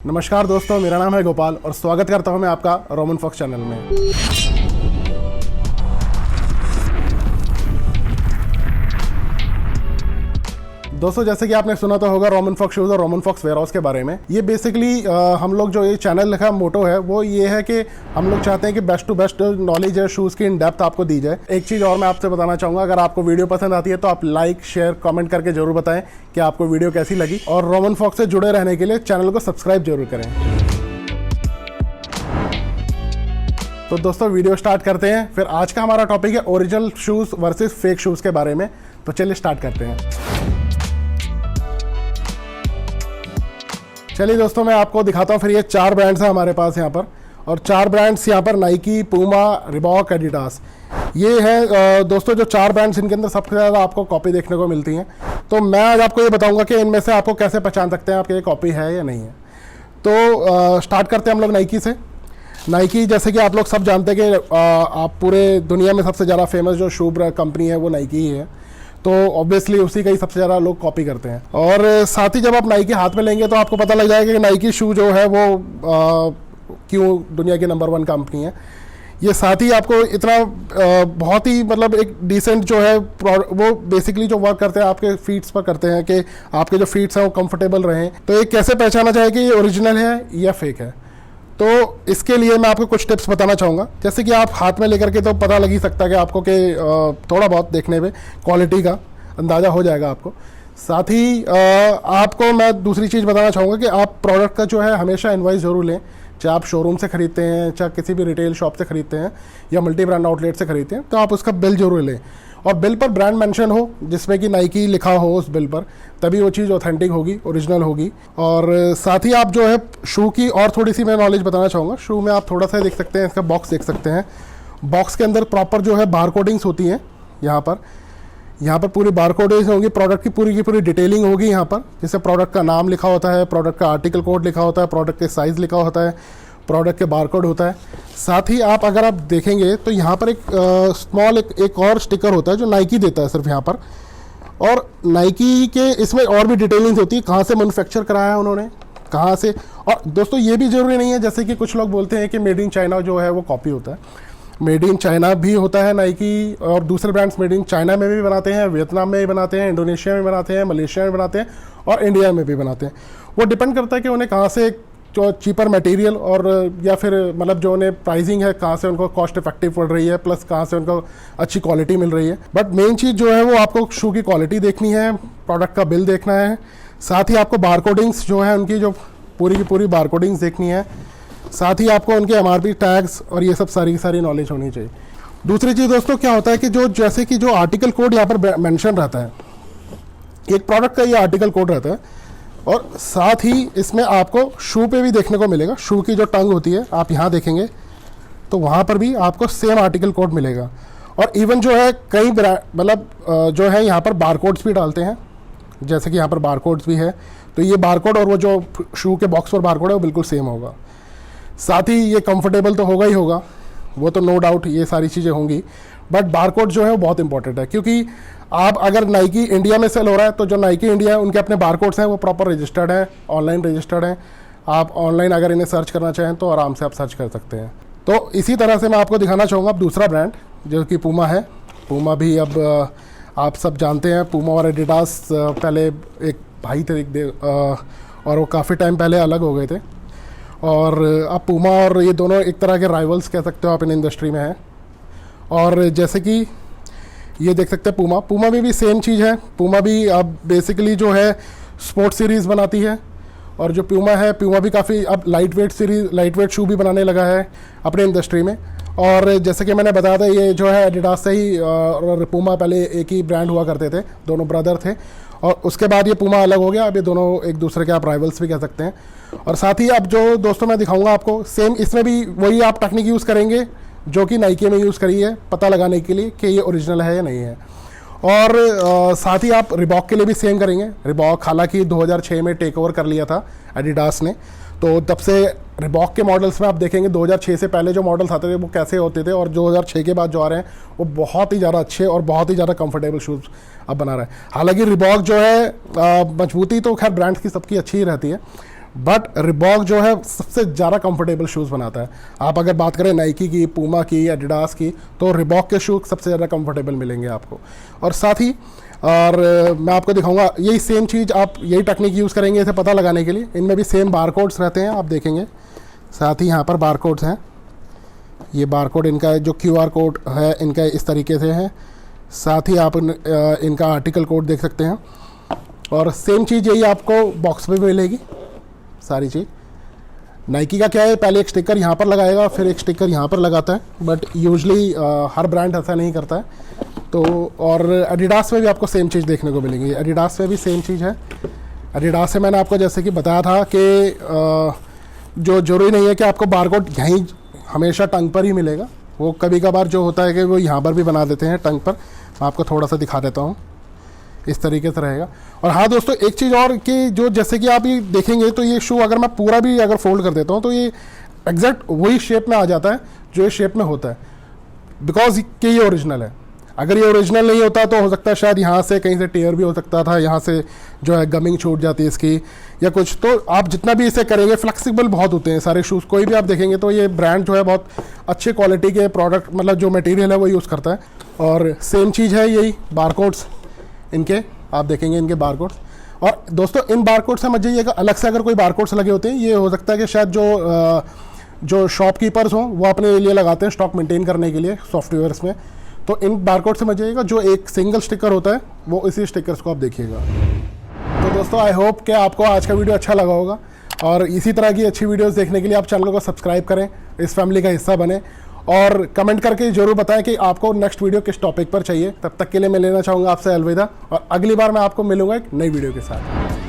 नमस्कार दोस्तों, मेरा नाम है गोपाल और स्वागत करता हूं मैं आपका रोमन फॉक्स चैनल में। दोस्तों, जैसे कि आपने सुना तो होगा रोमन फॉक्स शूज़ और रोमन फॉक्स वेयरहाउस के बारे में। ये बेसिकली हम लोग जो ये चैनल लिखा मोटो है वो ये है कि हम लोग चाहते हैं कि बेस्ट टू बेस्ट नॉलेज है शूज़ की इन डेप्थ आपको दी जाए। एक चीज़ और मैं आपसे बताना चाहूँगा, अगर आपको वीडियो पसंद आती है तो आप लाइक शेयर कमेंट करके जरूर बताएं कि आपको वीडियो कैसी लगी, और रोमन फॉक्स से जुड़े रहने के लिए चैनल को सब्सक्राइब जरूर करें। तो दोस्तों, वीडियो स्टार्ट करते हैं। फिर आज का हमारा टॉपिक है original shoes versus fake shoes के बारे में। तो चलिए स्टार्ट करते हैं। चलिए दोस्तों, मैं आपको दिखाता हूँ। फिर ये 4 ब्रांड्स हैं हमारे पास यहाँ पर, और 4 ब्रांड्स यहाँ पर नाइकी, पूमा, रिबॉक, एडिडास। ये है दोस्तों जो 4 ब्रांड्स, इनके अंदर सबसे ज़्यादा आपको कॉपी देखने को मिलती हैं। तो मैं आज आपको ये बताऊँगा कि इनमें से आपको कैसे पहचान सकते हैं आपके ये कॉपी है या नहीं है। तो स्टार्ट करते हैं हम लोग नाइकी से। नाइकी, जैसे कि आप लोग सब जानते हैं कि आप पूरे दुनिया में सबसे ज़्यादा फेमस जो शू कंपनी है वो नाइकी ही है। तो ऑब्वियसली उसी का ही सबसे ज़्यादा लोग कॉपी करते हैं। और साथ ही जब आप नाइकी हाथ में लेंगे तो आपको पता लग जाएगा कि नाइकी शू जो है वो क्यों दुनिया की नंबर 1 कंपनी है। ये साथ ही आपको इतना बहुत ही मतलब एक डिसेंट जो है वो बेसिकली जो वर्क करते हैं आपके फीट्स पर करते हैं कि आपके जो फीट्स हैं वो कंफर्टेबल रहें। तो ये कैसे पहचाना जाए कि ये ओरिजिनल है या फेक है, तो इसके लिए मैं आपको कुछ टिप्स बताना चाहूँगा। जैसे कि आप हाथ में लेकर के तो पता लग ही सकता है कि आपको कि थोड़ा बहुत देखने में क्वालिटी का अंदाज़ा हो जाएगा आपको। साथ ही आपको मैं दूसरी चीज़ बताना चाहूँगा कि आप प्रोडक्ट का जो है हमेशा इनवॉइस ज़रूर लें, चाहे आप शोरूम से ख़रीदते हैं, चाहे किसी भी रिटेल शॉप से ख़रीदते हैं या मल्टी ब्रांड आउटलेट से ख़रीदते हैं, तो आप उसका बिल जरूर लें, और बिल पर ब्रांड मेंशन हो जिसमें कि नाइकी लिखा हो उस बिल पर, तभी वो चीज़ ऑथेंटिक होगी, ओरिजिनल होगी। और साथ ही आप जो है शू की और थोड़ी सी मैं नॉलेज बताना चाहूँगा। शू में आप थोड़ा सा देख सकते हैं, इसका बॉक्स देख सकते हैं। बॉक्स के अंदर प्रॉपर जो है बार कोडिंग्स होती हैं। यहाँ पर पूरी बार कोडिंग्स होंगी, प्रोडक्ट की पूरी डिटेलिंग होगी यहाँ पर, जैसे प्रोडक्ट का नाम लिखा होता है, प्रोडक्ट का आर्टिकल कोड लिखा होता है, प्रोडक्ट के साइज़ लिखा होता है, प्रोडक्ट के बारकोड होता है। साथ ही अगर आप देखेंगे तो यहाँ पर एक स्मॉल एक और स्टिकर होता है जो नाइकी देता है सिर्फ यहाँ पर, और नाइकी के इसमें और भी डिटेलिंग्स होती है, कहाँ से मैन्युफैक्चर कराया है उन्होंने, कहाँ से। और दोस्तों, ये भी ज़रूरी नहीं है, जैसे कि कुछ लोग बोलते हैं कि मेड इन चाइना जो है वो कॉपी होता है। मेड इन चाइना भी होता है नाइकी, और दूसरे ब्रांड्स मेड इन चाइना में भी बनाते हैं, वियतनाम में भी बनाते हैं, इंडोनेशिया में बनाते हैं, मलेशिया में बनाते हैं, और इंडिया में भी बनाते हैं। वो डिपेंड करता है कि उन्हें कहाँ से जो चीपर मटेरियल और या फिर मतलब जो उन्हें प्राइसिंग है, कहाँ से उनको कॉस्ट इफेक्टिव पड़ रही है, प्लस कहाँ से उनको अच्छी क्वालिटी मिल रही है। बट मेन चीज़ जो है वो आपको शू की क्वालिटी देखनी है, प्रोडक्ट का बिल देखना है, साथ ही आपको बारकोडिंग्स जो है उनकी जो पूरी की पूरी बारकोडिंग्स देखनी है, साथ ही आपको उनके MRP टैग्स और ये सब सारी की सारी नॉलेज होनी चाहिए। दूसरी चीज़ दोस्तों क्या होता है कि जैसे कि जो आर्टिकल कोड यहाँ पर मेंशन रहता है, एक प्रोडक्ट का ये आर्टिकल कोड रहता है, और साथ ही इसमें आपको शू पे भी देखने को मिलेगा। शू की जो टंग होती है आप यहाँ देखेंगे तो वहाँ पर भी आपको सेम आर्टिकल कोड मिलेगा। और इवन जो है कई मतलब जो है यहाँ पर बारकोड्स भी डालते हैं, जैसे कि यहाँ पर बारकोड्स भी है, तो ये बारकोड और वो जो शू के बॉक्स पर बारकोड है वो बिल्कुल सेम होगा। साथ ही ये कंफर्टेबल तो होगा ही होगा, वो तो नो डाउट ये सारी चीज़ें होंगी, बट बारकोड जो है वो बहुत इंपॉर्टेंट है, क्योंकि आप अगर नाइकी इंडिया में सेल हो रहा है तो जो नाइकी इंडिया है उनके अपने बारकोड्स हैं वो प्रॉपर रजिस्टर्ड हैं, ऑनलाइन रजिस्टर्ड हैं। आप ऑनलाइन अगर इन्हें सर्च करना चाहें तो आराम से आप सर्च कर सकते हैं। तो इसी तरह से मैं आपको दिखाना चाहूँगा अब दूसरा ब्रांड जो कि पूमा है। पूमा भी अब आप सब जानते हैं, पूमा और एडिडास पहले एक भाई थे और वो काफ़ी टाइम पहले अलग हो गए थे, और अब पूमा और ये दोनों एक तरह के राइवल्स कह सकते हो आप इन इंडस्ट्री में हैं। और जैसे कि ये देख सकते हैं पूमा में भी सेम चीज़ है। पूमा भी अब बेसिकली जो है स्पोर्ट्स सीरीज़ बनाती है, और जो पूमा भी काफ़ी अब लाइट वेट शू भी बनाने लगा है अपने इंडस्ट्री में। और जैसे कि मैंने बताया था, ये जो है एडिडास से ही और पूमा पहले एक ही ब्रांड हुआ करते थे, दोनों ब्रदर थे, और उसके बाद ये पूमा अलग हो गया। अब ये दोनों एक दूसरे के आप राइवल्स भी कह सकते हैं। और साथ ही अब जो दोस्तों मैं दिखाऊंगा आपको, सेम इसमें भी वही आप टेक्निक यूज़ करेंगे जो कि नाइकी में यूज़ करी है, पता लगाने के लिए कि ये ओरिजिनल है या नहीं है। और साथ ही आप रिबॉक के लिए भी सेम करेंगे। रिबॉक हालांकि 2006 में टेक ओवर कर लिया था एडिडास ने, तो तब से रिबॉक के मॉडल्स में आप देखेंगे 2006 से पहले जो मॉडल्स आते थे वो कैसे होते थे, और 2006 के बाद जो आ रहे हैं वो बहुत ही ज़्यादा अच्छे और बहुत ही ज़्यादा कंफर्टेबल शूज़ अब बना रहा है। हालांकि रिबॉक जो है मजबूती तो खैर ब्रांड्स की सबकी अच्छी ही रहती है, बट रिबॉक जो है सबसे ज़्यादा कंफर्टेबल शूज़ बनाता है। आप अगर बात करें नाइकी की, पूमा की, एडिडास की, तो रिबॉक के शूज़ सबसे ज़्यादा कंफर्टेबल मिलेंगे आपको। और साथ ही मैं आपको दिखाऊंगा यही सेम चीज़, आप यही टेक्निक यूज़ करेंगे इसे पता लगाने के लिए। इनमें भी सेम बारकोड्स रहते हैं, आप देखेंगे। साथ ही यहाँ पर बारकोड्स हैं, ये बारकोड इनका जो QR कोड है इनका इस तरीके से है। साथ ही आप इनका आर्टिकल कोड देख सकते हैं। और सेम चीज़ यही आपको बॉक्स में मिलेगी सारी चीज़। नाइकी का क्या है, पहले एक स्टिकर यहाँ पर लगाएगा, फिर एक स्टिकर यहाँ पर लगाता है, बट यूजली हर ब्रांड ऐसा नहीं करता है। तो और एडिडास में भी आपको सेम चीज़ देखने को मिलेगी। एडिडास में भी सेम चीज़ है। एडिडास से मैंने आपको जैसे कि बताया था कि जो ज़रूरी नहीं है कि आपको बारकोड यहीं हमेशा टंग पर ही मिलेगा, वो कभी कभार जो होता है कि वो यहाँ पर भी बना देते हैं टंग पर। मैं आपको थोड़ा सा दिखा देता हूँ, इस तरीके से रहेगा। और हाँ दोस्तों, एक चीज़ और कि जो जैसे कि आप ये देखेंगे तो ये शू अगर मैं पूरा भी अगर फोल्ड कर देता हूँ तो ये एग्जैक्ट वही शेप में आ जाता है जो ये शेप में होता है, बिकॉज कि ये ओरिजिनल है। अगर ये ओरिजिनल नहीं होता तो हो सकता है शायद यहाँ से कहीं से टेयर भी हो सकता था, यहाँ से जो है गमिंग छूट जाती है इसकी या कुछ। तो आप जितना भी इसे करेंगे, फ्लेक्सिबल बहुत होते हैं सारे शूज़। कोई भी आप देखेंगे तो ये ब्रांड जो है बहुत अच्छे क्वालिटी के प्रोडक्ट, मतलब जो मटेरियल है वो यूज़ करता है। और सेम चीज़ है यही बारकोड्स इनके, आप देखेंगे इनके बारकोड्स। और दोस्तों इन बारकोड से मत जाइएगा, अलग से अगर कोई बारकोड्स लगे होते हैं, ये हो सकता है कि शायद जो शॉपकीपर्स हों वो अपने लिए लगाते हैं स्टॉक मेंटेन करने के लिए सॉफ्टवेयर्स में। तो इन बारकोड से मत जाइएगा, जो एक सिंगल स्टिकर होता है वो इसी स्टिकर्स को आप देखिएगा। तो दोस्तों आई होप कि आपको आज का वीडियो अच्छा लगा होगा, और इसी तरह की अच्छी वीडियोस देखने के लिए आप चैनल को सब्सक्राइब करें, इस फैमिली का हिस्सा बने, और कमेंट करके जरूर बताएं कि आपको नेक्स्ट वीडियो किस टॉपिक पर चाहिए। तब तक के लिए मैं लेना चाहूँगा आपसे अलविदा, और अगली बार मैं आपको मिलूंगा एक नई वीडियो के साथ।